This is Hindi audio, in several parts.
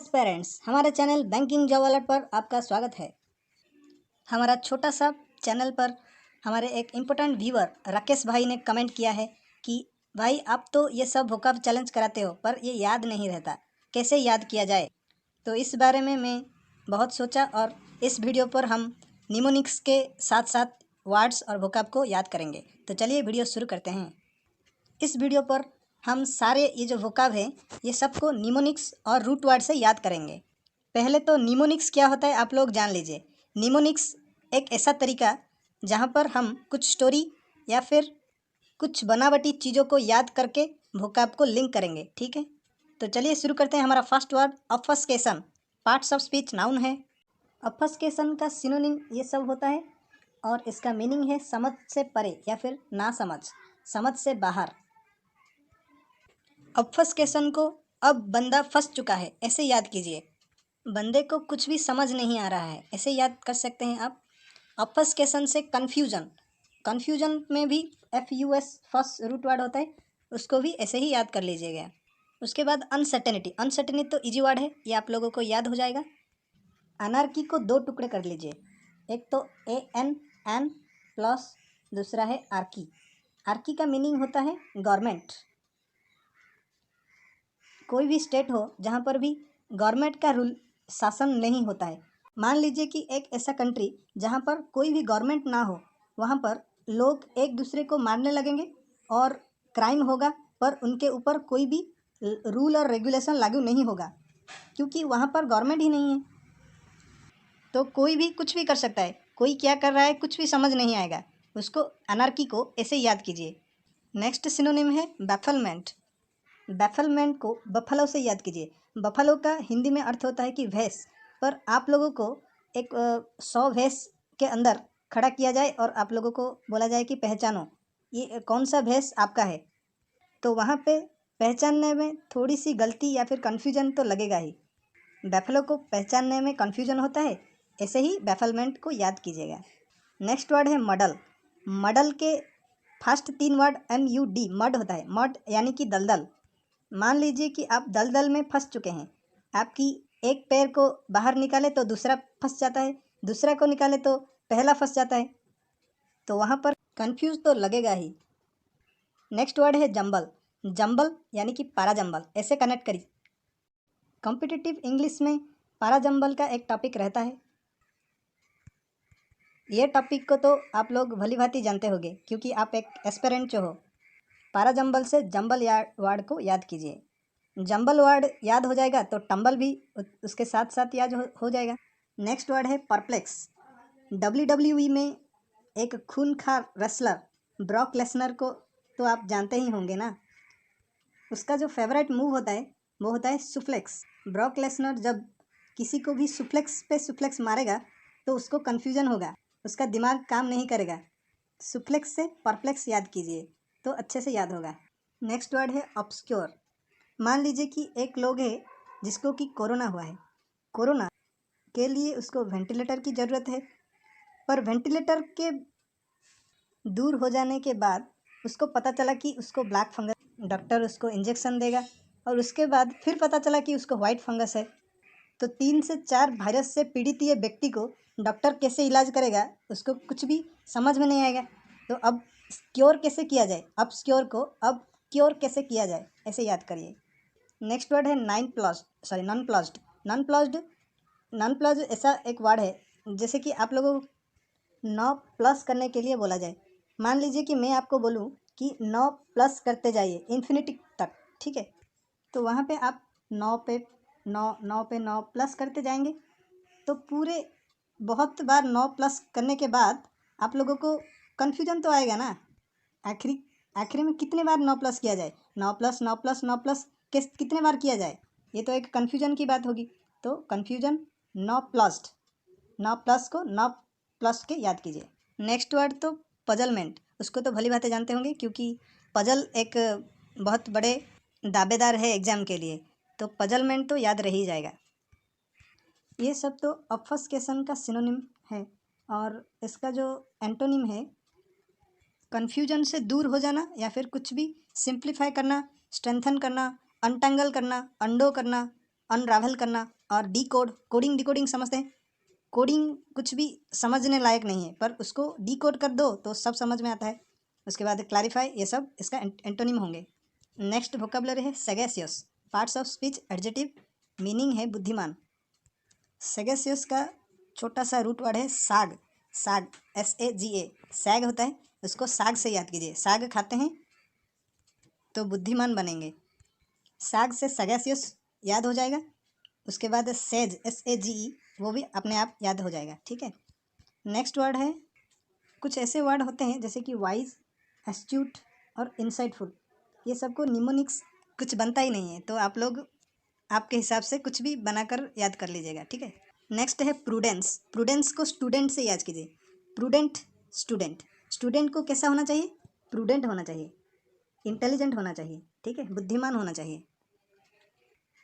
एस्पिरेंट्स, हमारे चैनल बैंकिंग जॉब अलर्ट पर आपका स्वागत है। हमारा छोटा सा चैनल पर हमारे एक इम्पोर्टेंट व्यूअर राकेश भाई ने कमेंट किया है कि भाई आप तो ये सब वोकैब चैलेंज कराते हो पर ये याद नहीं रहता, कैसे याद किया जाए। तो इस बारे में मैं बहुत सोचा और इस वीडियो पर हम निमोनिक्स के साथ साथ वर्ड्स और वोकैब को याद करेंगे। तो चलिए वीडियो शुरू करते हैं। इस वीडियो पर हम सारे ये जो वोकैब है ये सबको निमोनिक्स और रूट वर्ड से याद करेंगे। पहले तो निमोनिक्स क्या होता है आप लोग जान लीजिए। निमोनिक्स एक ऐसा तरीका जहाँ पर हम कुछ स्टोरी या फिर कुछ बनावटी चीज़ों को याद करके वोकैब को लिंक करेंगे, ठीक है। तो चलिए शुरू करते हैं। हमारा first word obfuscation, parts of speech noun है। ऑब्फस्केशन का सिनोनिम ये सब होता है और इसका मीनिंग है समझ से परे या फिर ना समझ, समझ से बाहर। ऑब्फस्केशन को अब बंदा फंस चुका है ऐसे याद कीजिए। बंदे को कुछ भी समझ नहीं आ रहा है ऐसे याद कर सकते हैं आप। ऑब्फस्केशन से कन्फ्यूजन, कन्फ्यूजन में भी FUS फर्स्ट रूट वर्ड होता है, उसको भी ऐसे ही याद कर लीजिएगा। उसके बाद अनसर्टेनिटी, अनसर्टेनिटी तो इजी वर्ड है, ये आप लोगों को याद हो जाएगा। अनार्की को दो टुकड़े कर लीजिए, एक तो AN एन प्लस दूसरा है आर्की। आर्की का मीनिंग होता है गवर्नमेंट। कोई भी स्टेट हो जहाँ पर भी गवर्नमेंट का रूल शासन नहीं होता है। मान लीजिए कि एक ऐसा कंट्री जहाँ पर कोई भी गवर्नमेंट ना हो, वहाँ पर लोग एक दूसरे को मारने लगेंगे और क्राइम होगा, पर उनके ऊपर कोई भी रूल और रेगुलेशन लागू नहीं होगा क्योंकि वहाँ पर गवर्नमेंट ही नहीं है। तो कोई भी कुछ भी कर सकता है, कोई क्या कर रहा है कुछ भी समझ नहीं आएगा। उसको अनार्की को ऐसे याद कीजिए। नेक्स्ट सिनोनिम है बैफलमेंट। बैफलमेंट को बफलो से याद कीजिए। बफलो का हिंदी में अर्थ होता है कि भैंस, पर आप लोगों को एक 100 भैंस के अंदर खड़ा किया जाए और आप लोगों को बोला जाए कि पहचानो ये कौन सा भैंस आपका है, तो वहाँ पे पहचानने में थोड़ी सी गलती या फिर कन्फ्यूजन तो लगेगा ही। बैफलो को पहचानने में कन्फ्यूजन होता है, ऐसे ही बैफलमेंट को याद कीजिएगा। नेक्स्ट वर्ड है मडल। मडल के फर्स्ट 3 वर्ड MUD, मड होता है, मड यानी कि दलदल। मान लीजिए कि आप दलदल में फंस चुके हैं, आपकी एक पैर को बाहर निकाले तो दूसरा फंस जाता है, दूसरा को निकाले तो पहला फंस जाता है, तो वहाँ पर कंफ्यूज तो लगेगा ही। नेक्स्ट वर्ड है जंबल। जंबल यानी कि पारा जंबल, ऐसे कनेक्ट करिए। कॉम्पिटिटिव इंग्लिश में पारा जंबल का एक टॉपिक रहता है। ये टॉपिक को तो आप लोग भली भांति जानते होंगे क्योंकि आप एक एस्पिरेंट जो हो। पारा जंबल से जंबल वर्ड को याद कीजिए। जंबल वर्ड याद हो जाएगा तो टंबल भी उसके साथ साथ याद हो जाएगा। नेक्स्ट वर्ड है परप्लेक्स। WWE में एक खूनखार रेसलर ब्रॉक लेसनर को तो आप जानते ही होंगे ना। उसका जो फेवरेट मूव होता है वो होता है सुफ्लेक्स। ब्रॉक लेसनर जब किसी को भी सुफ्लेक्स पे सुफ्लेक्स मारेगा तो उसको कन्फ्यूजन होगा, उसका दिमाग काम नहीं करेगा। सुफ्लेक्स से परप्लेक्स याद कीजिए तो अच्छे से याद होगा। नेक्स्ट वर्ड है ऑब्सक्योर। मान लीजिए कि एक लोग है जिसको कि कोरोना हुआ है। कोरोना के लिए उसको वेंटिलेटर की ज़रूरत है, पर वेंटिलेटर के दूर हो जाने के बाद उसको पता चला कि उसको ब्लैक फंगस, डॉक्टर उसको इंजेक्शन देगा और उसके बाद फिर पता चला कि उसको वाइट फंगस है। तो 3 से 4 वायरस से पीड़ित ये व्यक्ति को डॉक्टर कैसे इलाज करेगा, उसको कुछ भी समझ में नहीं आएगा। तो अब क्योर कैसे किया जाए, अब क्योर को अब क्योर कैसे किया जाए, ऐसे याद करिए। नेक्स्ट वर्ड है नॉन प्लस्ड। नॉन प्लस्ड ऐसा एक वर्ड है जैसे कि आप लोगों को 9 प्लस करने के लिए बोला जाए। मान लीजिए कि मैं आपको बोलूँ कि 9 प्लस करते जाइए इन्फिनिटी तक, ठीक है, तो वहाँ पे आप 9 पे 9 प्लस करते जाएंगे तो पूरे बहुत बार 9 प्लस करने के बाद आप लोगों को कन्फ्यूजन तो आएगा ना। आखिरी में कितने बार 9 प्लस किया जाए, 9 प्लस कितने बार किया जाए, ये तो एक कन्फ्यूजन की बात होगी। तो कन्फ्यूजन 9 प्लस को 9 प्लस के याद कीजिए। नेक्स्ट वर्ड तो पजलमेंट, उसको तो भली बातें जानते होंगे क्योंकि पजल एक बहुत बड़े दावेदार है एग्ज़ाम के लिए, तो पजलमेंट तो याद रह ही जाएगा। ये सब तो ऑब्फस्केशन का सिनोनिम है और इसका जो एंटोनिम है कन्फ्यूजन से दूर हो जाना या फिर कुछ भी सिंप्लीफाई करना, स्ट्रेंथन करना, अनटैंगल करना, अंडो करना, अनरावल करना और डीकोड, कोडिंग डिकोडिंग समझते हैं। कोडिंग कुछ भी समझने लायक नहीं है, पर उसको डीकोड कर दो तो सब समझ में आता है। उसके बाद क्लैरिफाई, ये सब इसका एंटोनिम होंगे। नेक्स्ट वोकैबुलरी है sagacious, parts of speech adjective, meaning है बुद्धिमान। सैगेसियस का छोटा सा रूट वर्ड है साग, साग SAGA, सैग होता है, उसको साग से याद कीजिए। साग खाते हैं तो बुद्धिमान बनेंगे। साग से सैगेसियस याद हो जाएगा। उसके बाद सेज SAGE, वो भी अपने आप याद हो जाएगा, ठीक है। नेक्स्ट वर्ड है, कुछ ऐसे वर्ड होते हैं जैसे कि वाइज, एस्ट्यूट और इंसाइटफुल, ये सबको निमोनिक्स कुछ बनता ही नहीं है, तो आप लोग आपके हिसाब से कुछ भी बनाकर याद कर लीजिएगा, ठीक है। नेक्स्ट है प्रूडेंस, प्रूडेंस को स्टूडेंट से याद कीजिए। प्रूडेंट स्टूडेंट, स्टूडेंट को कैसा होना चाहिए? प्रूडेंट होना चाहिए, इंटेलिजेंट होना चाहिए, ठीक है, बुद्धिमान होना चाहिए।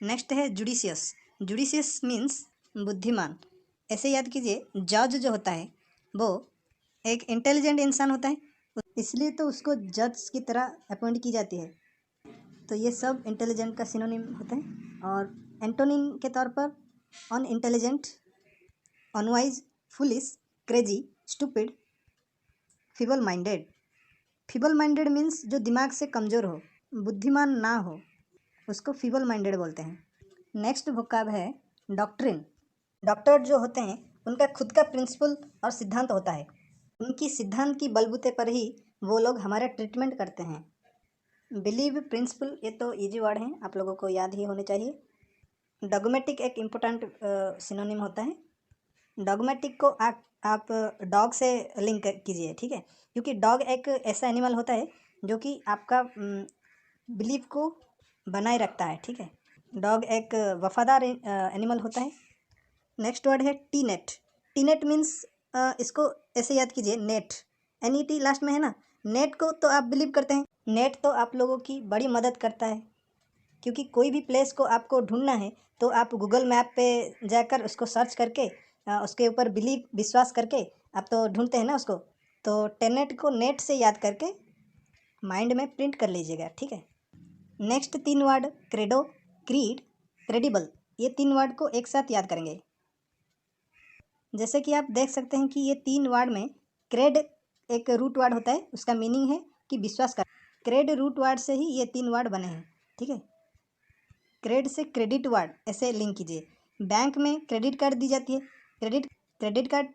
नेक्स्ट है जुडिशियस, जुडिशियस मीन्स बुद्धिमान। ऐसे याद कीजिए, जज जो होता है वो एक इंटेलिजेंट इंसान होता है, इसलिए तो उसको जज की तरह अपॉइंट की जाती है। तो ये सब इंटेलिजेंट का सिनोनिम होते हैं। और एंटोनिम के तौर पर unintelligent, unwise, foolish, crazy, stupid, feeble minded. Feeble minded means जो दिमाग से कमज़ोर हो, बुद्धिमान ना हो, उसको फीबल माइंडेड बोलते हैं। नेक्स्ट वोकैब है डॉक्ट्रिन। डॉक्टर जो होते हैं उनका खुद का प्रिंसिपल और सिद्धांत होता है, उनकी सिद्धांत की बलबूते पर ही वो लोग हमारा ट्रीटमेंट करते हैं। बिलीव, प्रिंसिपल, ये तो इजी वर्ड हैं, आप लोगों को याद ही होने चाहिए। डॉगमेटिक एक इम्पोर्टेंट सिनोनिम होता है। डॉगमेटिक को आप डॉग से लिंक कीजिए, ठीक है, क्योंकि डॉग एक ऐसा एनिमल होता है जो कि आपका बिलीव को बनाए रखता है, ठीक है। डॉग एक वफादार एनिमल होता है। नेक्स्ट वर्ड है T net. T net means, इसको ऐसे याद कीजिए, नेट, NET लास्ट में है ना। नेट को तो आप बिलीव करते हैं, नेट तो आप लोगों की बड़ी मदद करता है, क्योंकि कोई भी प्लेस को आपको ढूंढना है तो आप गूगल मैप पे जाकर उसको सर्च करके उसके ऊपर विश्वास करके आप तो ढूंढते हैं ना उसको। तो टेनेट को नेट से याद करके माइंड में प्रिंट कर लीजिएगा, ठीक है। Next 3 word credo, creed, credible, ये 3 वर्ड को एक साथ याद करेंगे। जैसे कि आप देख सकते हैं कि ये 3 वर्ड में क्रेड एक रूट वर्ड होता है, उसका मीनिंग है कि विश्वास कर। क्रेड रूट वर्ड से ही ये 3 वर्ड बने हैं, ठीक है। क्रेड से क्रेडिट वर्ड ऐसे लिंक कीजिए। बैंक में क्रेडिट कार्ड दी जाती है। क्रेडिट कार्ड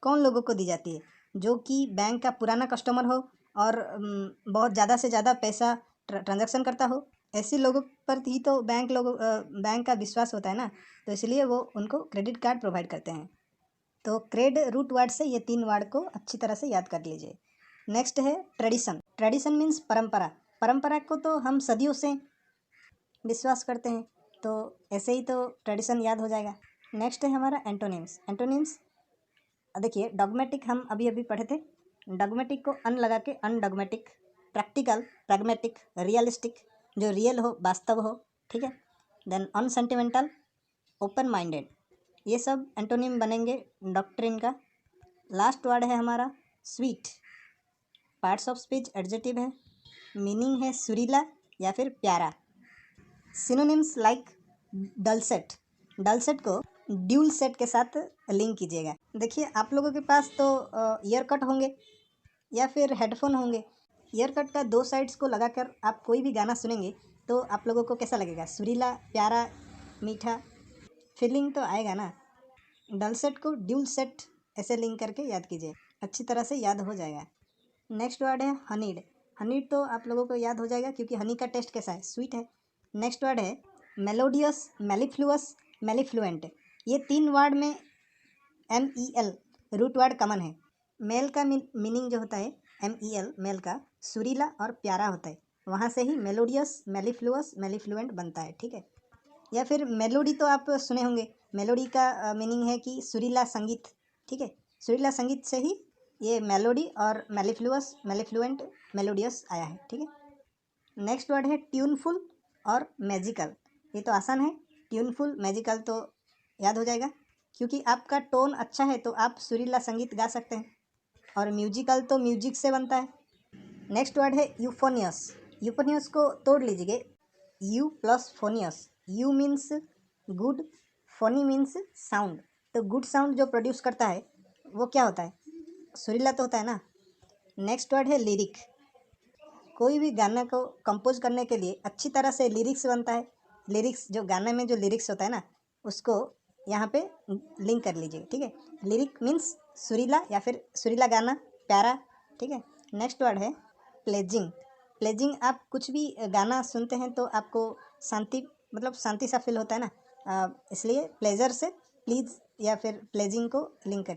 कौन लोगों को दी जाती है? जो कि बैंक का पुराना कस्टमर हो और बहुत ज़्यादा से ज़्यादा पैसा ट्रांजैक्शन करता हो, ऐसे लोगों पर ही तो बैंक का विश्वास होता है ना, तो इसलिए वो उनको क्रेडिट कार्ड प्रोवाइड करते हैं। तो क्रेड रूट वर्ड से ये 3 वर्ड को अच्छी तरह से याद कर लीजिए। नेक्स्ट है ट्रेडिशन। ट्रेडिशन मीन्स परंपरा। परंपरा को तो हम सदियों से विश्वास करते हैं, तो ऐसे ही तो ट्रेडिशन याद हो जाएगा। नेक्स्ट है हमारा एंटोनिम्स। एंटोनिम्स देखिए, डॉगमेटिक हम अभी अभी पढ़े थे। डॉगमेटिक को अन लगा के अनडॉगमेटिक, प्रैक्टिकल, प्रैग्मेटिक, रियलिस्टिक, जो रियल हो, वास्तव हो, ठीक है। देन अनसेंटिमेंटल, ओपन माइंडेड, ये सब एंटोनिम बनेंगे डॉक्ट्रिन का। लास्ट वर्ड है हमारा sweet, parts of speech adjective है, मीनिंग है सुरीला या फिर प्यारा। सिनोनिम्स लाइक डलसेट, डलसेट को ड्यूल सेट के साथ लिंक कीजिएगा। देखिए, आप लोगों के पास तो ईयर कट होंगे या फिर हेडफोन होंगे। ईयर कट का 2 साइड्स को लगाकर आप कोई भी गाना सुनेंगे तो आप लोगों को कैसा लगेगा? सुरीला, प्यारा, मीठा, फीलिंग तो आएगा ना। डलसेट को ड्यूल सेट ऐसे लिंक करके याद कीजिए, अच्छी तरह से याद हो जाएगा। नेक्स्ट वर्ड है हनीड। हनीड तो आप लोगों को याद हो जाएगा क्योंकि हनी का टेस्ट कैसा है? स्वीट है। नेक्स्ट वर्ड है मेलोडियस, मेलिफ्लुअस, मेलिफ्लुएंट, ये 3 वर्ड में MEL रूट वर्ड कॉमन है। मेल का मीनिंग जो होता है MEL, मेल का सुरीला और प्यारा होता है, वहाँ से ही मेलोडियस, मेलिफ्लुअस, मेलिफ्लुएंट बनता है, ठीक है। या फिर मेलोडी तो आप सुने होंगे, मेलोडी का मीनिंग है कि सुरीला संगीत, ठीक है। सुरीला संगीत से ही ये मेलोडी और मेलिफ्लुअस, मेलिफ्लुएंट, मेलोडियस आया है, ठीक है। नेक्स्ट वर्ड है ट्यूनफुल और मैजिकल, ये तो आसान है। ट्यूनफुल, मैजिकल तो याद हो जाएगा, क्योंकि आपका टोन अच्छा है तो आप सुरीला संगीत गा सकते हैं, और म्यूजिकल तो म्यूजिक से बनता है। नेक्स्ट वर्ड है यूफोनियस। यूफोनियस को तोड़ लीजिए, eu plus phonious. Eu means good, phony means sound. तो गुड साउंड जो प्रोड्यूस करता है वो क्या होता है? सुरीला तो होता है ना। नेक्स्ट वर्ड है लिरिक। कोई भी गाना को कंपोज करने के लिए अच्छी तरह से लिरिक्स बनता है। लिरिक्स जो गाने में जो लिरिक्स होता है ना, उसको यहाँ पे लिंक कर लीजिए, ठीक है। लिरिक मीन्स सुरीला या फिर सुरीला गाना, प्यारा, ठीक है। नेक्स्ट वर्ड है प्लेजिंग। प्लेजिंग, आप कुछ भी गाना सुनते हैं तो आपको शांति, मतलब शांति सा फील होता है ना, इसलिए प्लेजर से प्लीज या फिर प्लेजिंग को लिंक करिए।